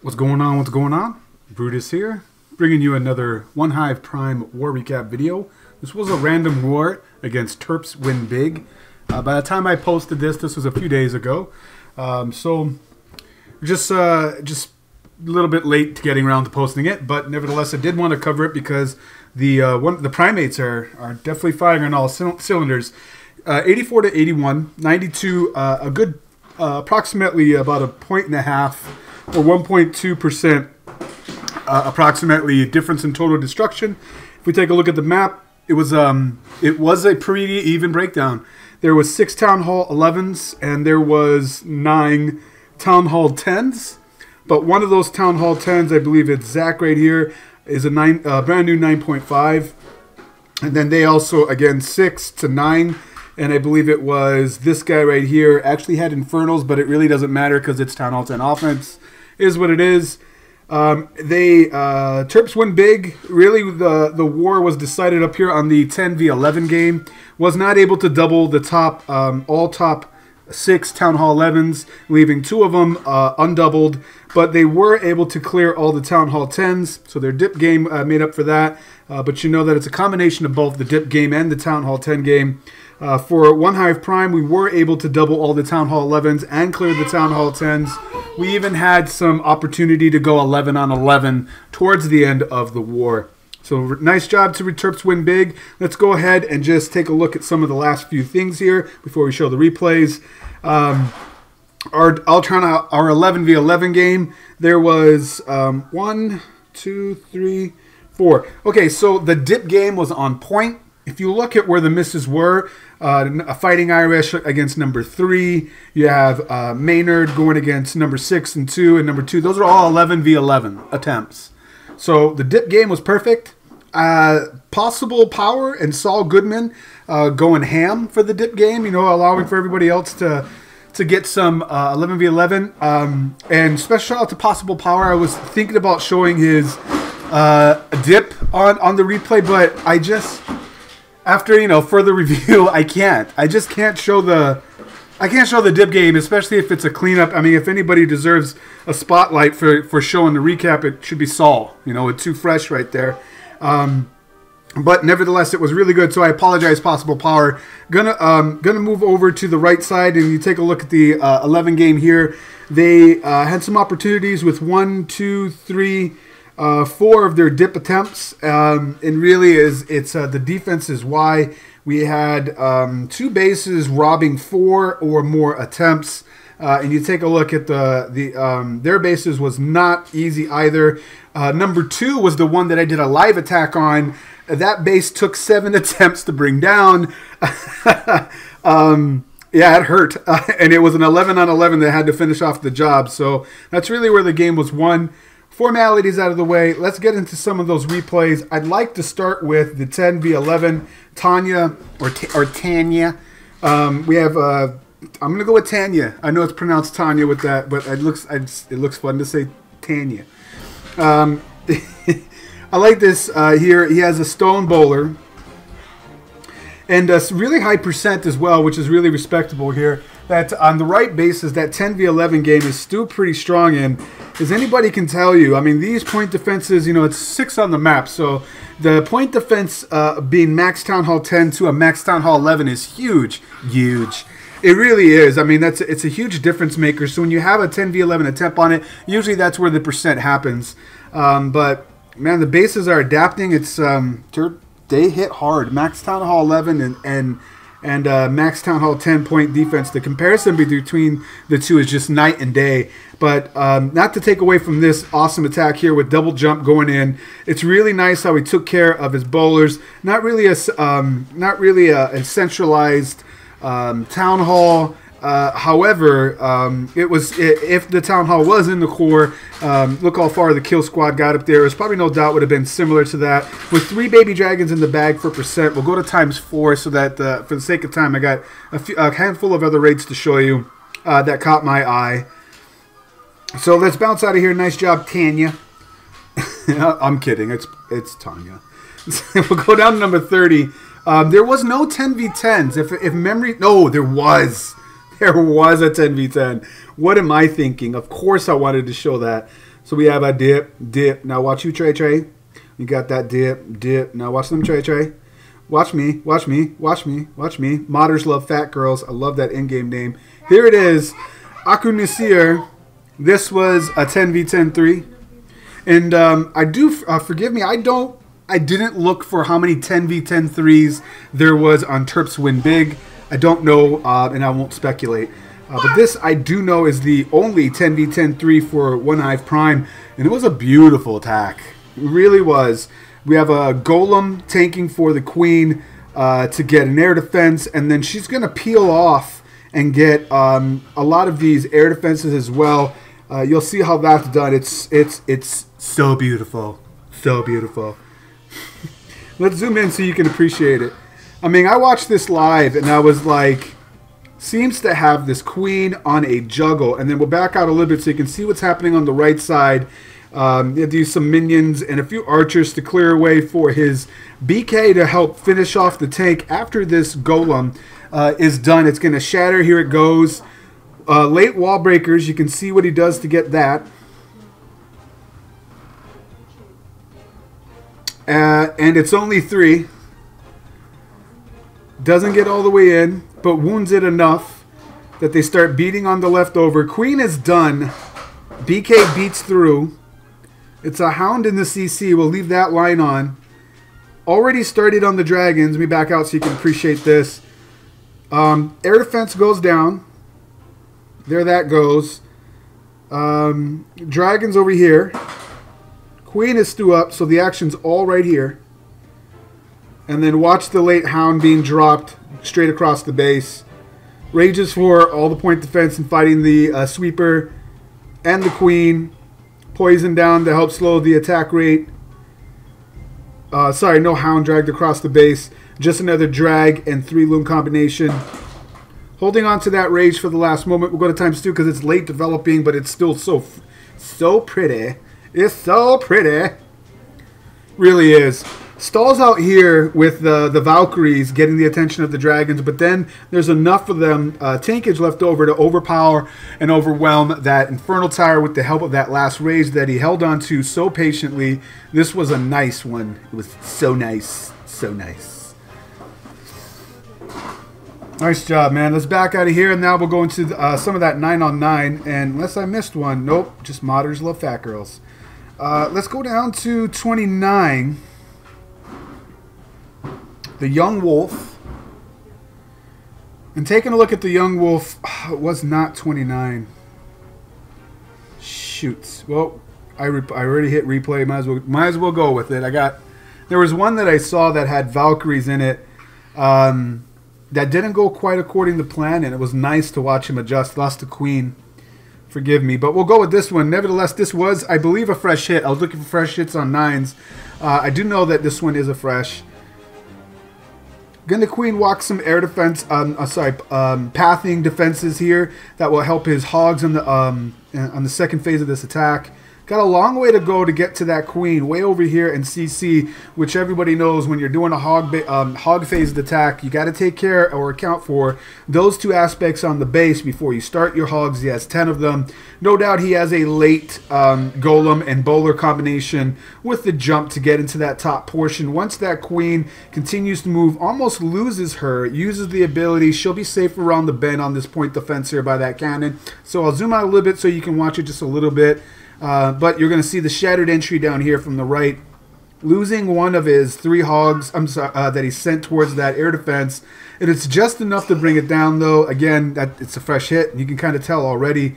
What's going on? What's going on? Brutus here, bringing you another OneHive Prime war recap video. This was a random war against Terps win big. By the time I posted this was a few days ago. So just a little bit late to getting around to posting it, but nevertheless I did want to cover it because the primates are definitely firing on all cylinders. 84 to 81, 92, a good approximately about a point and a half or 1.2% approximately difference in total destruction. If we take a look at the map, it was a pretty even breakdown. There was 6 Town Hall 11s and there was 9 Town Hall 10s. But one of those Town Hall 10s, I believe it's Zach right here, is a brand new 9.5. And then they also, again, 6 to 9. And I believe it was this guy right here actually had Infernals, but it really doesn't matter because it's Town Hall 10 offense. Is what it is. Terps win big. Really, the war was decided up here on the 10v11 game. Was not able to double the top all top 6 Town Hall 11s, leaving 2 of them undoubled. But they were able to clear all the Town Hall 10s, so their dip game made up for that. But you know that it's a combination of both the dip game and the Town Hall 10 game. For OneHive Prime, we were able to double all the Town Hall 11s and clear the Town Hall 10s. We even had some opportunity to go 11 on 11 towards the end of the war. So nice job to Terps win big. Let's go ahead and just take a look at some of the last few things here before we show the replays. Our 11v11 game, there was 1, 2, 3, 4. Okay, so the dip game was on point. If you look at where the misses were, Fighting Irish against number 3. You have Maynard going against number 6 and 2 and number 2. Those are all 11v11 attempts. So the dip game was perfect. Possible Power and Saul Goodman going ham for the dip game, you know, allowing for everybody else to get some 11v11. And special shout out to Possible Power. I was thinking about showing his dip on the replay, but I just... After, you know, further review, I just can't show the dip game, especially if it's a cleanup. I mean, if anybody deserves a spotlight for showing the recap, it should be Saul. You know, it's too fresh right there. But nevertheless, it was really good. So I apologize, Possible Power. Gonna move over to the right side, and you take a look at the 11 game here. They had some opportunities with 1, 2, 3. 4 of their dip attempts, and really it's the defense is why we had 2 bases robbing 4 or more attempts, and you take a look at their bases was not easy either. Number 2 was the one that I did a live attack on. That base took 7 attempts to bring down. Yeah, it hurt, and it was an 11 on 11 that had to finish off the job. So that's really where the game was won. Formalities out of the way, let's get into some of those replays. I'd like to start with the 10v11 Tanya or Tanya. We have I'm gonna go with Tanya. I know it's pronounced Tanya with that, but it looks fun to say Tanya. I like this here. He has a stone bowler and a really high percent as well, which is really respectable here. That on the right bases, that 10v11 game is still pretty strong in. As anybody can tell you, I mean, these point defenses, you know, it's 6 on the map. So the point defense being max Town Hall 10 to a max Town Hall 11 is huge, huge. It really is. I mean, it's a huge difference maker. So when you have a 10v11 attempt on it, usually that's where the percent happens. But man, the bases are adapting. It's they hit hard. Max Town Hall 11 and Max Town Hall 10 point defense. The comparison between the two is just night and day. But not to take away from this awesome attack here with double jump going in. It's really nice how he took care of his bowlers. Not really a centralized Town Hall. However, if the Town Hall was in the core, look how far the kill squad got up there. There's probably no doubt would have been similar to that. With 3 baby dragons in the bag for percent, we'll go to ×4 so that for the sake of time, I got a handful of other raids to show you that caught my eye. So let's bounce out of here. Nice job, Tanya. I'm kidding. It's Tanya. We'll go down to number 30. There was no 10v10s. If memory... No, there was. There was a 10v10. What am I thinking? Of course I wanted to show that. So we have a dip, dip. Now watch you, Trey Trey. You got that dip, dip. Now watch them, Trey Trey. Watch me, watch me, watch me, watch me. Modders love fat girls. I love that in-game name. Here it is. Aku Nasir. This was a 10v10-3. And I do, forgive me, I didn't look for how many 10v10-3s there was on Terps Win Big. I don't know, and I won't speculate. But this I do know is the only 10v10-3 for OneHive Prime. And it was a beautiful attack. It really was. We have a golem tanking for the queen to get an air defense. And then she's going to peel off and get a lot of these air defenses as well. You'll see how that's done. It's so beautiful. So beautiful. Let's zoom in so you can appreciate it. I mean, I watched this live and I was like, seems to have this queen on a juggle. And then we'll back out a little bit so you can see what's happening on the right side. You have to use some minions and a few archers to clear a way for his BK to help finish off the tank after this golem is done. It's going to shatter. Here it goes. Late wall breakers. You can see what he does to get that. And it's only 3. Doesn't get all the way in, but wounds it enough that they start beating on the leftover. Queen is done. BK beats through. It's a hound in the CC. We'll leave that line on. Already started on the dragons. Let me back out so you can appreciate this. Air defense goes down. There that goes. Dragons over here. Queen is still up, so the action's all right here. And then watch the late hound being dropped straight across the base. Rages for all the point defense and fighting the sweeper and the queen. Poison down to help slow the attack rate. Sorry, no hound dragged across the base. Just another drag and 3 loom combination. Holding on to that rage for the last moment. We'll go to times 2 because it's late developing, but it's still so pretty. It's so pretty. Really is. Stalls out here with the Valkyries getting the attention of the dragons, but then there's enough of them tankage left over to overpower and overwhelm that Infernal Tower with the help of that last rage that he held on to so patiently. This was a nice one. It was so nice. So nice. Nice job, man. Let's back out of here, and now we'll go into some of that 9-on-9. And unless I missed one, nope, just modders love fat girls. Let's go down to 29. The Young Wolf. And taking a look at the Young Wolf, it was not 29. Shoots. Well, I already hit replay. Might as well go with it. There was one that I saw that had Valkyries in it. That didn't go quite according to plan, and it was nice to watch him adjust. Lost the queen. Forgive me, but we'll go with this one. Nevertheless, this was, I believe, a fresh hit. I was looking for fresh hits on 9s. I do know that this one is a fresh. Gonna Queen walk some air defense, pathing defenses here that will help his hogs on the second phase of this attack. Got a long way to go to get to that queen way over here in CC, which everybody knows when you're doing a hog phased attack, you got to take care or account for those 2 aspects on the base before you start your hogs. He has 10 of them. No doubt he has a late golem and bowler combination with the jump to get into that top portion. Once that queen continues to move, almost loses her, uses the ability, she'll be safe around the bend on this point defense here by that cannon. So I'll zoom out a little bit so you can watch it just a little bit. But you're going to see the shattered entry down here from the right, losing one of his 3 hogs that he sent towards that air defense. And it's just enough to bring it down, though. Again, it's a fresh hit. You can kind of tell already.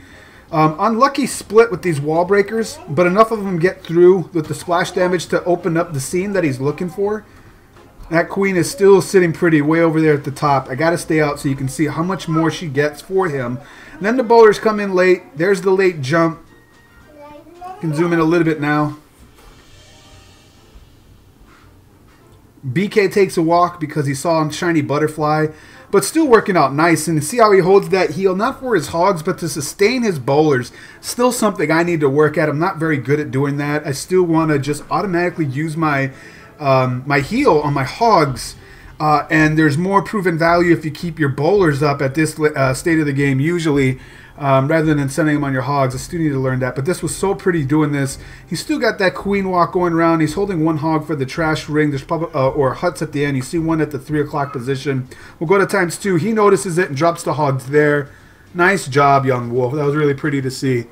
Unlucky split with these wall breakers, but enough of them get through with the splash damage to open up the scene that he's looking for. That queen is still sitting pretty way over there at the top. I got to stay out so you can see how much more she gets for him. And then the bowlers come in late. There's the late jump. Can zoom in a little bit now. BK takes a walk because he saw a shiny butterfly, but still working out nice. And see how he holds that heal, not for his hogs, but to sustain his bowlers. Still something I need to work at. I'm not very good at doing that. I still want to just automatically use my my heal on my hogs. And there's more proven value if you keep your bowlers up at this state of the game usually. rather than sending them on your hogs. I still need to learn that. But this was so pretty doing this. He's still got that queen walk going around. He's holding one hog for the trash ring. There's probably or huts at the end. You see one at the 3 o'clock position. We'll go to ×2. He notices it and drops the hogs there. Nice job, young wolf. That was really pretty to see.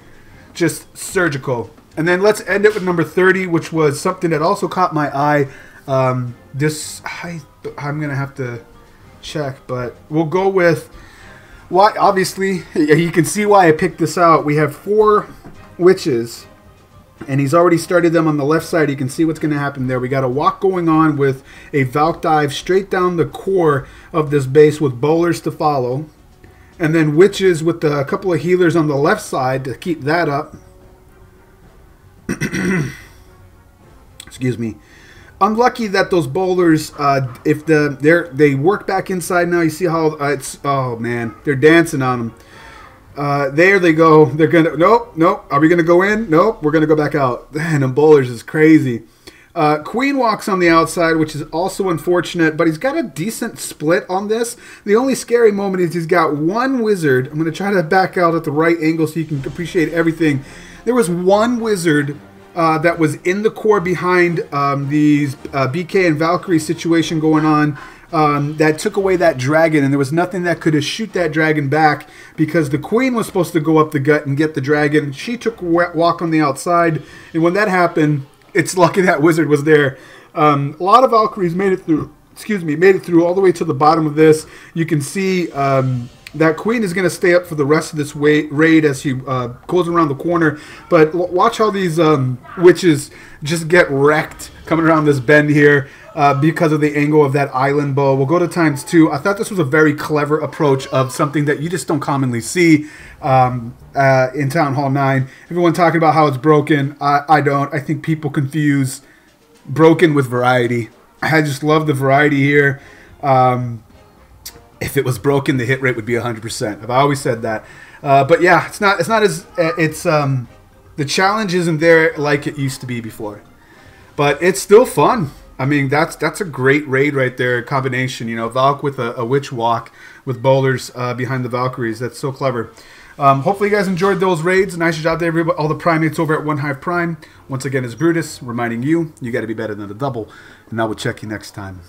Just surgical. And then let's end it with number 30, which was something that also caught my eye. I'm going to have to check, but we'll go with... Why? Obviously, you can see why I picked this out. We have 4 witches, and he's already started them on the left side. You can see what's going to happen there. We got a walk going on with a Valk dive straight down the core of this base with bowlers to follow. And then witches with a couple of healers on the left side to keep that up. Excuse me. Unlucky that those bowlers, if they work back inside now. You see how it's, oh man, they're dancing on them. There they go. They're gonna, nope. Are we gonna go in? Nope. We're gonna go back out. Man, them bowlers is crazy. Queen walks on the outside, which is also unfortunate, but he's got a decent split on this. The only scary moment is he's got one wizard. I'm gonna try to back out at the right angle so you can appreciate everything. There was one wizard that was in the core behind these BK and Valkyrie situation going on that took away that dragon, and there was nothing that could shoot that dragon back because the queen was supposed to go up the gut and get the dragon. She took a walk on the outside, and when that happened, it's lucky that wizard was there. A lot of Valkyries made it through. Excuse me, made it through all the way to the bottom of this. You can see that queen is going to stay up for the rest of this raid as she goes around the corner. But watch how these witches just get wrecked coming around this bend here because of the angle of that island bow. We'll go to ×2. I thought this was a very clever approach of something that you just don't commonly see in Town Hall 9. Everyone talking about how it's broken. I don't. I think people confuse broken with variety. I just love the variety here. If it was broken, the hit rate would be 100%. I've always said that. But yeah, it's not as the challenge isn't there like it used to be before. But it's still fun. I mean, that's a great raid right there, combination. You know, Valk with a witch walk with bowlers behind the Valkyries. That's so clever. Hopefully you guys enjoyed those raids. Nice job to everybody, all the primates over at OneHive Prime. Once again, it's Brutus reminding you, you got to be better than a double. And I will check you next time.